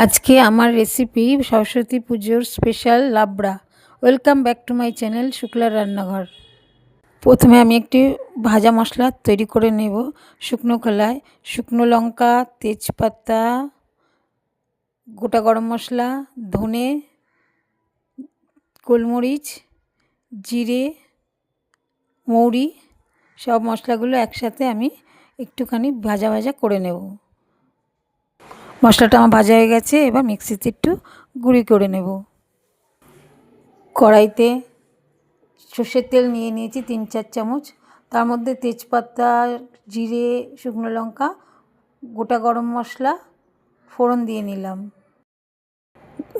আজকে আমার রেসিপি সরস্বতী পুজোর স্পেশাল লাবড়া। Welcome back to my channel শুক্লার রান্নাঘর। প্রথমে আমি একটি ভাজা মশলা তৈরি করে নেব। শুকনো খোলায় শুকনো লঙ্কা, তেজপাতা, গোটা গরম মশলা, ধনে, গোলমরিচ, জিরে, মৌরি সব মশলাগুলো একসাথে আমি একটুখানি ভাজা ভাজা করে নেব। মশলাটা আমার ভাজা হয়ে গেছে, এবার মিক্সিতে একটু গুঁড়ি করে নেব। কড়াইতে সর্ষের তেল নিয়ে নিয়েছি 3-4 চামচ। তার মধ্যে তেজপাতা, জিরে, শুকনো লঙ্কা, গোটা গরম মশলা ফোড়ন দিয়ে নিলাম।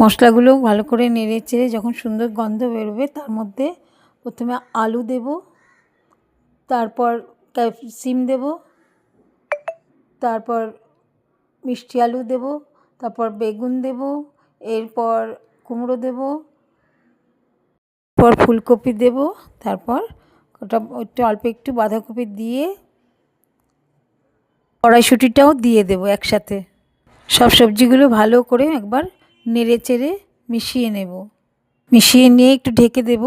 মশলাগুলো ভালো করে নেড়ে চেড়ে যখন সুন্দর গন্ধ বেরোবে তার মধ্যে প্রথমে আলু দেব, তারপর সিম দেব, তারপর মিষ্টি আলু দেব, তারপর বেগুন দেব, এরপর কুমড়ো দেব, তারপর ফুলকপি দেব, তারপর ওটা অল্প একটু বাঁধাকপি দিয়ে কড়াইশুঁটিটাও দিয়ে দেব একসাথে। সব সবজিগুলো ভালো করে একবার নেড়ে চেড়ে মিশিয়ে নেব। মিশিয়ে নিয়ে একটু ঢেকে দেব।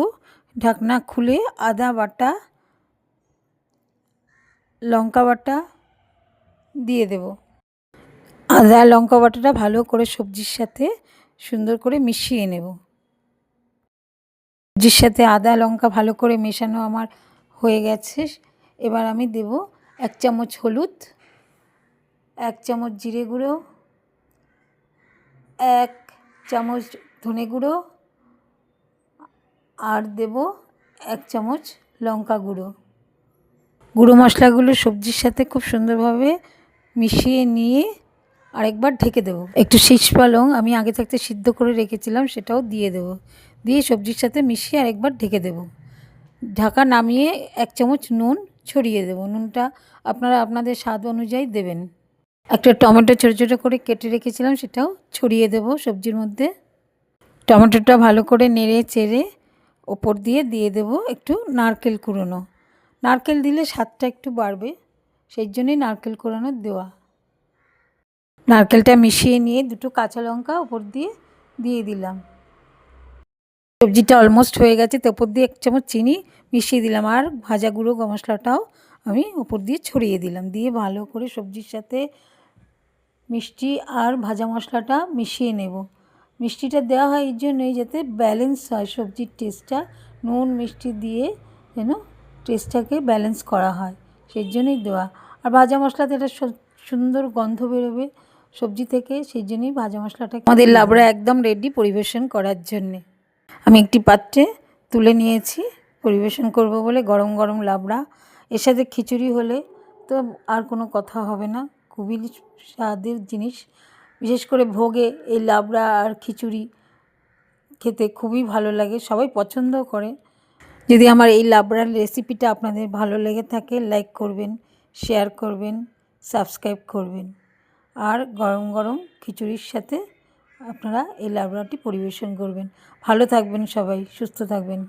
ঢাকনা খুলে আদা বাটা, লঙ্কা বাটা দিয়ে দেব। আদা লঙ্কা বাটাটা ভালো করে সবজির সাথে সুন্দর করে মিশিয়ে নেব। সবজির সাথে আদা লঙ্কা ভালো করে মেশানো আমার হয়ে গেছে। এবার আমি দেব 1 চামচ হলুদ, 1 চামচ জিরে গুঁড়ো, 1 চামচ ধনে গুঁড়ো, আর দেব 1 চামচ লঙ্কা গুঁড়ো। গুঁড়ো মশলাগুলো সবজির সাথে খুব সুন্দরভাবে মিশিয়ে নিয়ে আরেকবার ঢেকে দেবো। একটু শীষ পালং আমি আগে থাকতে সিদ্ধ করে রেখেছিলাম, সেটাও দিয়ে দেব। দিয়ে সবজির সাথে মিশিয়ে আরেকবার ঢেকে দেব। ঢাকা নামিয়ে 1 চামচ নুন ছড়িয়ে দেব। নুনটা আপনারা আপনাদের স্বাদ অনুযায়ী দেবেন। একটা টমেটো ছোটো ছোটো করে কেটে রেখেছিলাম, সেটাও ছড়িয়ে দেব সবজির মধ্যে। টমেটোটা ভালো করে নেড়ে চেড়ে ওপর দিয়ে দেব একটু নারকেল কুড়োনো। নারকেল দিলে স্বাদটা একটু বাড়বে, সেই জন্যই নারকেল কুড়োনো দেওয়া। নারকেলটা মিশিয়ে নিয়ে 2 কাঁচা লঙ্কা ওপর দিয়ে দিলাম। সবজিটা অলমোস্ট হয়ে গেছে, তো ওপর দিয়ে 1 চামচ চিনি মিশিয়ে দিলাম, আর ভাজা গুঁড়ো মশলাটাও আমি ওপর দিয়ে ছড়িয়ে দিলাম। দিয়ে ভালো করে সবজির সাথে মিষ্টি আর ভাজা মশলাটা মিশিয়ে নেব। মিষ্টিটা দেওয়া হয় এই জন্যই যাতে ব্যালেন্স হয় সবজির টেস্টটা। নুন মিষ্টি দিয়ে যেন টেস্টটাকে ব্যালেন্স করা হয়, সেই জন্যই দেওয়া। আর ভাজা মশলাতে একটা সুন্দর গন্ধ বেরোবে সবজি থেকে, সেই জন্যই ভাজা মশলাটা। আমাদের লাবড়া একদম রেডি পরিবেশন করার জন্যে। আমি একটি পাত্রে তুলে নিয়েছি পরিবেশন করব বলে। গরম গরম লাবড়া, এর সাথে খিচুড়ি হলে তো আর কোনো কথা হবে না। খুবই স্বাদের জিনিস, বিশেষ করে ভোগে এই লাবড়া আর খিচুড়ি খেতে খুবই ভালো লাগে, সবাই পছন্দ করে। যদি আমার এই লাবড়ার রেসিপিটা আপনাদের ভালো লেগে থাকে, লাইক করবেন, শেয়ার করবেন, সাবস্ক্রাইব করবেন। আর গরম গরম খিচুড়ির সাথে আপনারা এই লাবড়াটি পরিবেশন করবেন। ভালো থাকবেন সবাই, সুস্থ থাকবেন।